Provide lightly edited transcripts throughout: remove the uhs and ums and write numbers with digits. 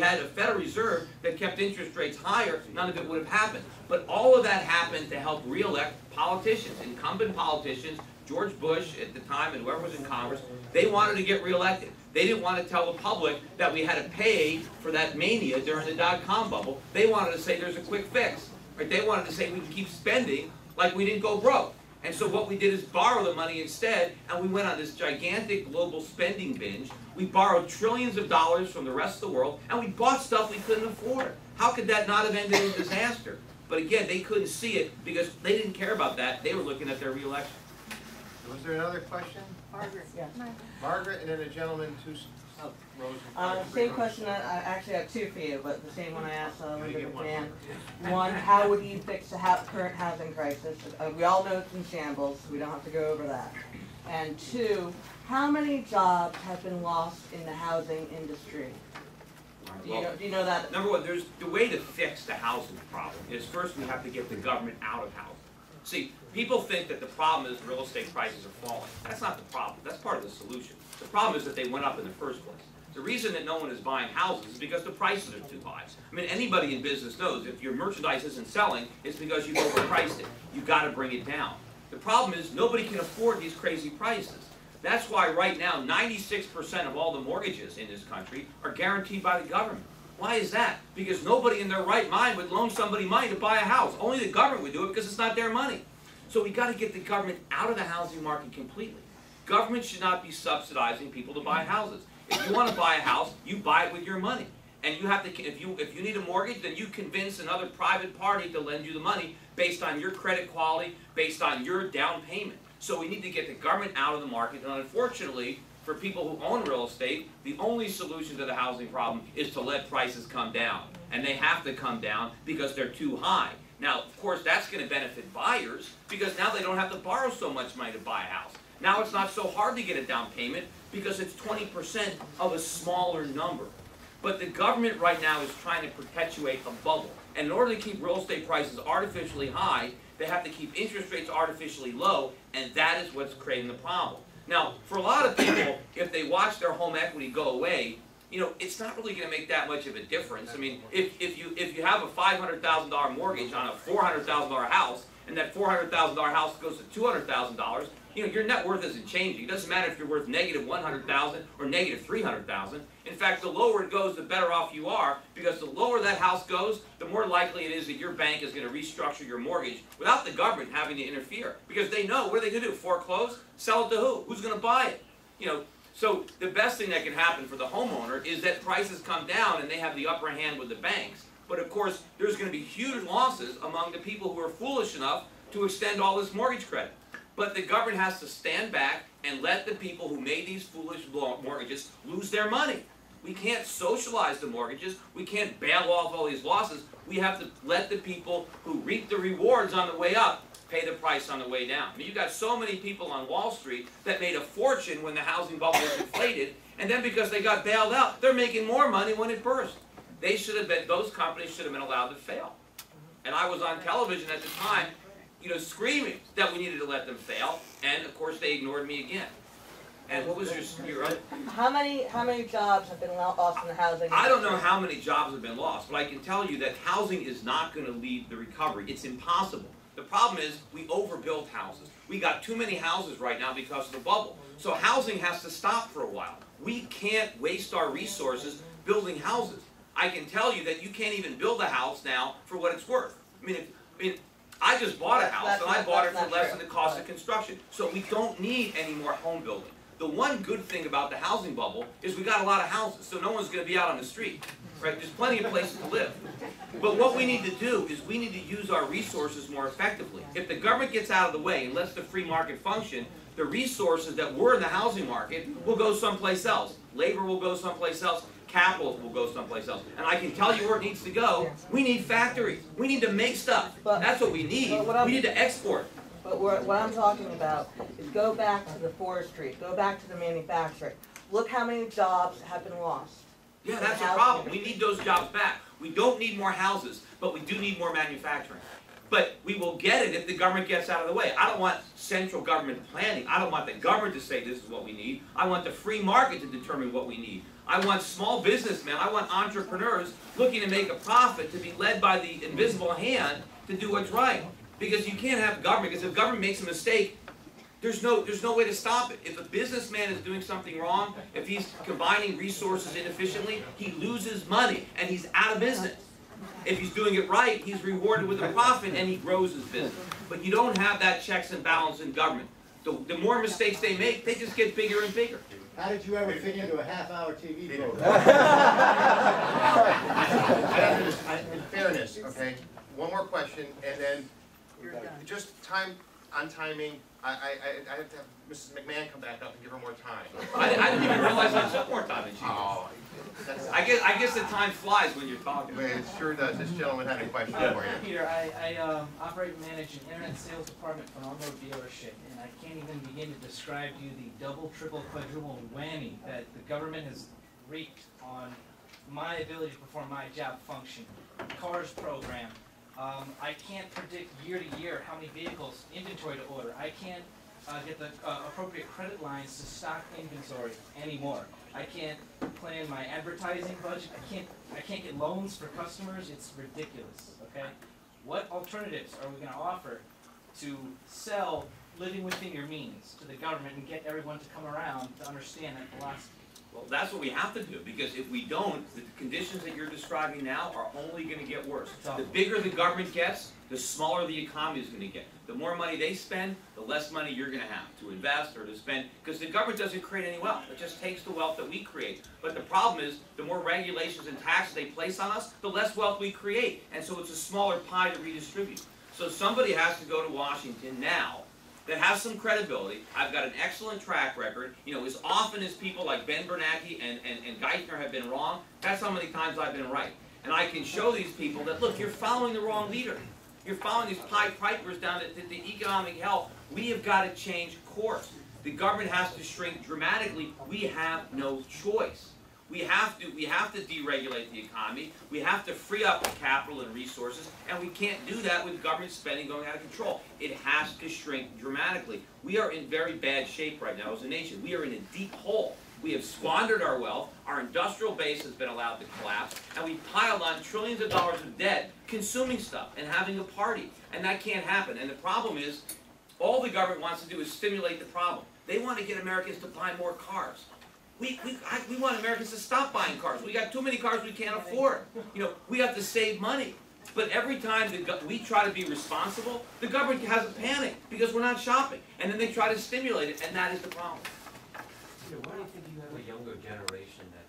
had a Federal Reserve that kept interest rates higher, none of it would have happened. But all of that happened to help re-elect politicians, incumbent politicians. George Bush at the time and whoever was in Congress, they wanted to get reelected. They didn't want to tell the public that we had to pay for that mania during the dot-com bubble. They wanted to say there's a quick fix. Right? They wanted to say we can keep spending like we didn't go broke. And so what we did is borrow the money instead, and we went on this gigantic global spending binge. We borrowed trillions of dollars from the rest of the world, and we bought stuff we couldn't afford. How could that not have ended in disaster? But again, they couldn't see it because they didn't care about that. They were looking at their re-election. Was there another question? Margaret. Yeah. Margaret, and then a gentleman, Rose. Same question. I actually have two for you, but the same one I asked Elizabeth McMahon. One, how would you fix the current housing crisis? We all know it's in shambles. We don't have to go over that. And two, how many jobs have been lost in the housing industry? Do you know that? Number one, the way to fix the housing problem is first we have to get the government out of housing. See, people think that the problem is real estate prices are falling. That's not the problem. That's part of the solution. The problem is that they went up in the first place. The reason that no one is buying houses is because the prices are too high. I mean, anybody in business knows if your merchandise isn't selling, it's because you've overpriced it. You've got to bring it down. The problem is nobody can afford these crazy prices. That's why right now 96% of all the mortgages in this country are guaranteed by the government. Why is that? Because nobody in their right mind would loan somebody money to buy a house. Only the government would do it because it's not their money. So we got to get the government out of the housing market completely. Government should not be subsidizing people to buy houses. If you want to buy a house, you buy it with your money. And you have to, if you need a mortgage, then you convince another private party to lend you the money based on your credit quality, based on your down payment. So we need to get the government out of the market. And unfortunately, for people who own real estate, the only solution to the housing problem is to let prices come down. And they have to come down because they're too high. Now, of course, that's going to benefit buyers because now they don't have to borrow so much money to buy a house. Now it's not so hard to get a down payment because it's 20% of a smaller number. But the government right now is trying to perpetuate a bubble. And in order to keep real estate prices artificially high, they have to keep interest rates artificially low, and that is what's creating the problem. Now, for a lot of people, if they watch their home equity go away, you know, it's not really going to make that much of a difference. I mean, if you have a $500,000 mortgage on a $400,000 house, and that $400,000 house goes to $200,000, you know, your net worth isn't changing. It doesn't matter if you're worth negative $100,000 or negative $300,000. In fact, the lower it goes, the better off you are, because the lower that house goes, the more likely it is that your bank is going to restructure your mortgage without the government having to interfere. Because they know, what are they going to do? Foreclose? Sell it to who? Who's going to buy it? You know, so the best thing that can happen for the homeowner is that prices come down and they have the upper hand with the banks. But of course, there's going to be huge losses among the people who are foolish enough to extend all this mortgage credit. But the government has to stand back and let the people who made these foolish mortgages lose their money. We can't socialize the mortgages. We can't bail off all these losses. We have to let the people who reap the rewards on the way up pay the price on the way down. I mean, you've got so many people on Wall Street that made a fortune when the housing bubble was inflated, and then because they got bailed out, they're making more money when it burst. They should have been, those companies should have been allowed to fail. And I was on television at the time, you know, screaming that we needed to let them fail, and of course they ignored me again. And what was your How many jobs have been lost in the housing industry? I don't know how many jobs have been lost, but I can tell you that housing is not going to lead the recovery. It's impossible. The problem is we overbuilt houses. We got too many houses right now because of the bubble. So housing has to stop for a while. We can't waste our resources building houses. I can tell you that you can't even build a house now for what it's worth. I mean, I just bought a house, and I bought it for less than the cost of construction. So we don't need any more home building. The one good thing about the housing bubble is we got a lot of houses, so no one's going to be out on the street. Right? There's plenty of places to live. But what we need to do is we need to use our resources more effectively. If the government gets out of the way and lets the free market function, the resources that were in the housing market will go someplace else. Labor will go someplace else. Capital will go someplace else. And I can tell you where it needs to go. We need factories. We need to make stuff. That's what we need. We need to export. But what I'm talking about is go back to the forestry, go back to the manufacturing. Look how many jobs have been lost. Yeah, that's the problem. We need those jobs back. We don't need more houses, but we do need more manufacturing. But we will get it if the government gets out of the way. I don't want central government planning. I don't want the government to say this is what we need. I want the free market to determine what we need. I want small businessmen, I want entrepreneurs looking to make a profit to be led by the invisible hand to do what's right. Because you can't have government, because if government makes a mistake, there's no way to stop it. If a businessman is doing something wrong, if he's combining resources inefficiently, he loses money and he's out of business. If he's doing it right, he's rewarded with a profit and he grows his business. But you don't have that checks and balance in government. The more mistakes they make, they just get bigger and bigger. How did you ever fit into a half-hour TV program? In fairness, okay, one more question, and then just on timing. I have to have Mrs. McMahon come back up and give her more time. I didn't even realize I took more time than she did. Oh, I guess the time flies when you're talking. But it sure does. This gentleman had a question for you. Peter, I operate and manage an internet sales department for an automobile dealership, and I can't even begin to describe to you the double, triple, quadruple whammy that the government has wreaked on my ability to perform my job function. CARS program. I can't predict year to year how many vehicles, inventory to order. I can't get the appropriate credit lines to stock inventory anymore. I can't plan my advertising budget. I can't get loans for customers. It's ridiculous, okay? What alternatives are we going to offer to sell living within your means to the government and get everyone to come around to understand that philosophy? Well, that's what we have to do, because if we don't, the conditions that you're describing now are only going to get worse. The bigger the government gets, the smaller the economy is going to get. The more money they spend, the less money you're going to have to invest or to spend, because the government doesn't create any wealth. It just takes the wealth that we create. But the problem is, the more regulations and taxes they place on us, the less wealth we create. And so it's a smaller pie to redistribute. So somebody has to go to Washington now that has some credibility. I've got an excellent track record. You know, as often as people like Ben Bernanke and Geithner have been wrong, that's how many times I've been right. And I can show these people that, look, you're following the wrong leader. You're following these Pied Pipers down at the economic hell. We have got to change course. The government has to shrink dramatically. We have no choice. We have to deregulate the economy. We have to free up capital and resources, and we can't do that with government spending going out of control. It has to shrink dramatically. We are in very bad shape right now as a nation. We are in a deep hole. We have squandered our wealth. Our industrial base has been allowed to collapse, and we piled on trillions of dollars of debt, consuming stuff and having a party, and that can't happen. And the problem is, all the government wants to do is stimulate the problem. They want to get Americans to buy more cars. We want Americans to stop buying cars. We got too many cars we can't afford. You know, we have to save money. But every time we try to be responsible, the government has a panic because we're not shopping. And then they try to stimulate it, and that is the problem. You know, why do you think you have a younger generation that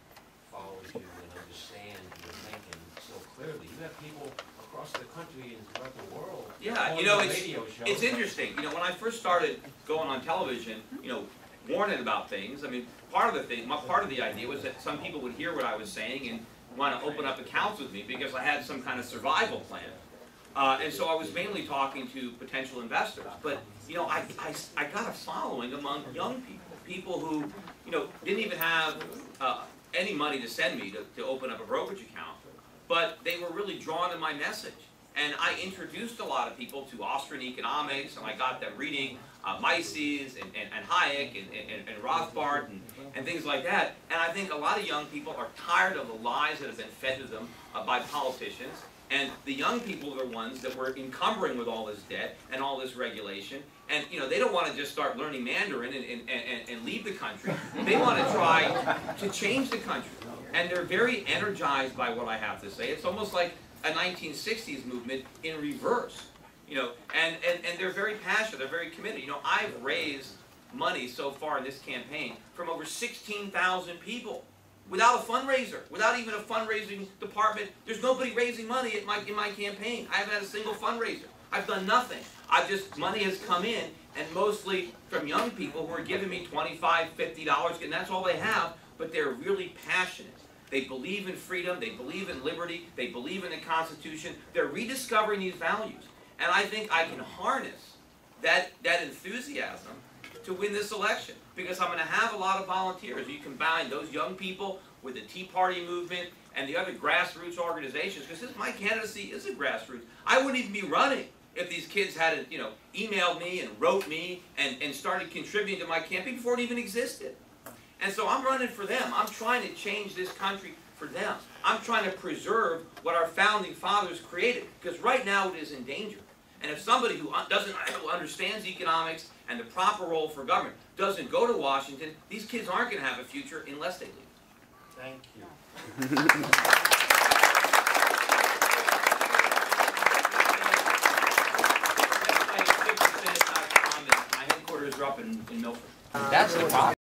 follows you and understands your thinking so clearly? You have people across the country and throughout the world. Yeah, you know, it's interesting. You know, when I first started going on television, you know, warning about things, I mean, part of the idea was that some people would hear what I was saying and want to open up accounts with me because I had some kind of survival plan. And so I was mainly talking to potential investors. But, you know, I got a following among young people, people who, you know, didn't even have any money to send me to open up a brokerage account. But they were really drawn to my message. And I introduced a lot of people to Austrian economics, and I got them reading Mises and Hayek and Rothbard and things like that. And I think a lot of young people are tired of the lies that have been fed to them by politicians. And the young people are the ones that were encumbering with all this debt and all this regulation. And, you know, they don't want to just start learning Mandarin and leave the country. They want to try to change the country. And they're very energized by what I have to say. It's almost like a 1960s movement in reverse. You know, and they're very passionate, they're very committed. You know, I've raised money so far in this campaign from over 16,000 people without a fundraiser, without even a fundraising department. There's nobody raising money in my campaign. I haven't had a single fundraiser. I've done nothing. Money has come in, and mostly from young people who are giving me $25, $50, and that's all they have, but they're really passionate. They believe in freedom, they believe in liberty, they believe in the Constitution. They're rediscovering these values. And I think I can harness that enthusiasm to win this election, because I'm going to have a lot of volunteers. You combine those young people with the Tea Party movement and the other grassroots organizations, because my candidacy is a grassroots. I wouldn't even be running if these kids hadn't, you know, emailed me and wrote me and started contributing to my campaign before it even existed. And so I'm running for them. I'm trying to change this country for them. I'm trying to preserve what our founding fathers created, because right now it is in danger. And if somebody who understands economics and the proper role for government doesn't go to Washington, these kids aren't going to have a future unless they leave. Thank you. My headquarters are up in Milford. That's the problem.